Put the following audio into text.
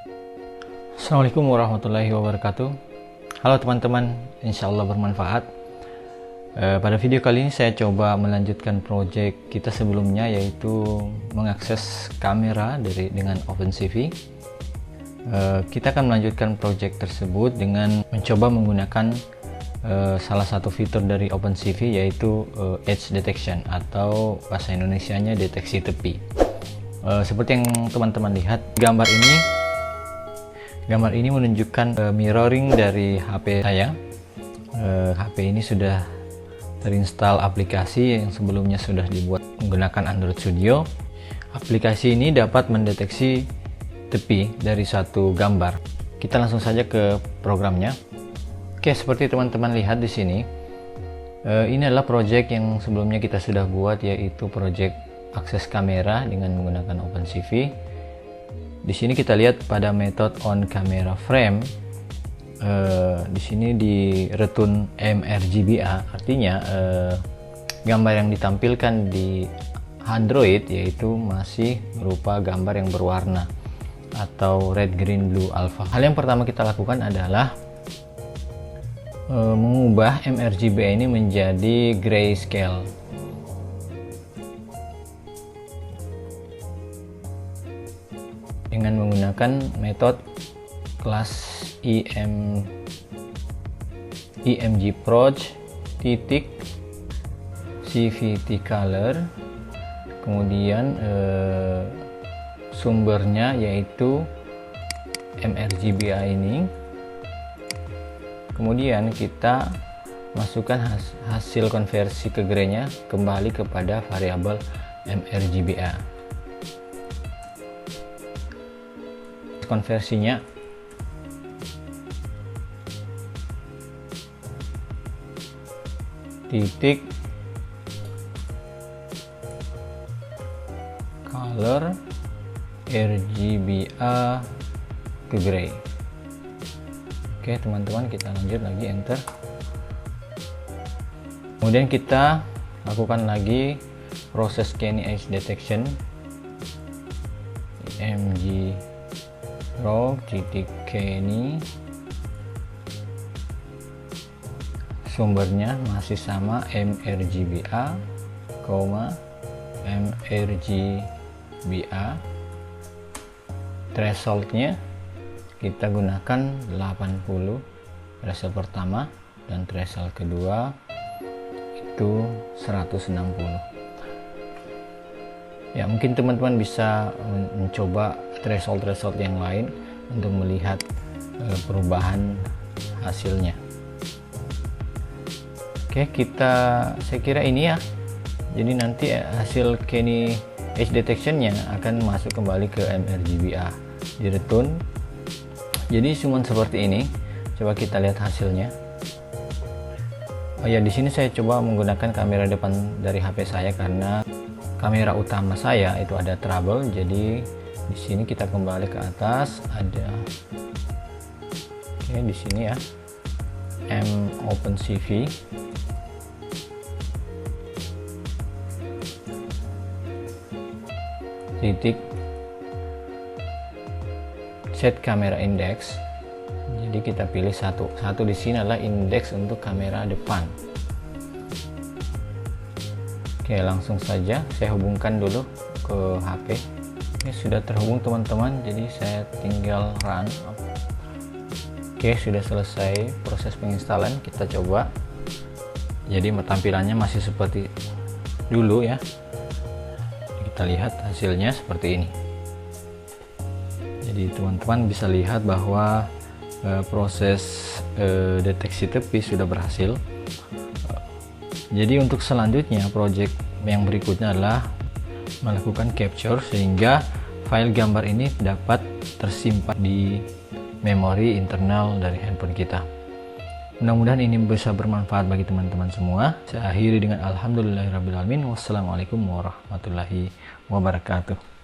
Assalamualaikum warahmatullahi wabarakatuh. Halo teman-teman, insya Allah bermanfaat. Pada video kali ini saya coba melanjutkan project kita sebelumnya, yaitu mengakses kamera dengan OpenCV. Kita akan melanjutkan project tersebut dengan mencoba menggunakan salah satu fitur dari OpenCV, yaitu edge detection atau bahasa Indonesianya deteksi tepi. Seperti yang teman-teman lihat, gambar ini menunjukkan mirroring dari HP saya. HP ini sudah terinstall aplikasi yang sebelumnya sudah dibuat menggunakan Android Studio. Aplikasi ini dapat mendeteksi tepi dari suatu gambar. Kita langsung saja ke programnya. Oke, seperti teman-teman lihat di sini, ini adalah project yang sebelumnya kita sudah buat, yaitu project akses kamera dengan menggunakan OpenCV. Di sini kita lihat pada metode on camera frame, di sini di return mRGBA, artinya gambar yang ditampilkan di Android yaitu masih berupa gambar yang berwarna atau red, green, blue, alpha. Hal yang pertama kita lakukan adalah mengubah mRGBA ini menjadi grayscale. Dengan menggunakan metode kelas imgproc titik CVT color, kemudian sumbernya yaitu mRGBA ini, kemudian kita masukkan hasil konversi ke gray-nya kembali kepada variabel mRGBA. Konversinya titik color RGBA ke gray. Oke teman-teman, kita lanjut lagi, enter. Kemudian kita lakukan lagi proses scanning edge detection, mg titik Kenny, sumbernya masih sama mRGBA, mRGBA, thresholdnya kita gunakan 80 threshold pertama, dan threshold kedua itu 160. Ya, mungkin teman-teman bisa mencoba threshold yang lain untuk melihat perubahan hasilnya. Oke, saya kira ini ya. Jadi nanti hasil Kenny edge detection-nya akan masuk kembali ke mRGBA di return. Jadi cuma seperti ini. Coba kita lihat hasilnya. Oh ya, di sini saya coba menggunakan kamera depan dari HP saya karena kamera utama saya itu ada trouble. Jadi di sini kita kembali ke atas, ada di sini ya, OpenCV. Titik set kamera index. Jadi kita pilih satu di sini adalah indeks untuk kamera depan. Oke, langsung saja saya hubungkan dulu ke HP. Oke, sudah terhubung teman-teman, jadi saya tinggal run. Oke, sudah selesai proses penginstalan. Kita coba. Jadi tampilannya masih seperti dulu ya. Kita lihat hasilnya seperti ini. Jadi teman-teman bisa lihat bahwa proses deteksi tepi sudah berhasil. Jadi untuk selanjutnya, project yang berikutnya adalah melakukan capture sehingga file gambar ini dapat tersimpan di memori internal dari handphone kita. Mudah-mudahan ini bisa bermanfaat bagi teman-teman semua. Saya akhiri dengan alhamdulillahirabbil alamin. Wassalamualaikum warahmatullahi wabarakatuh.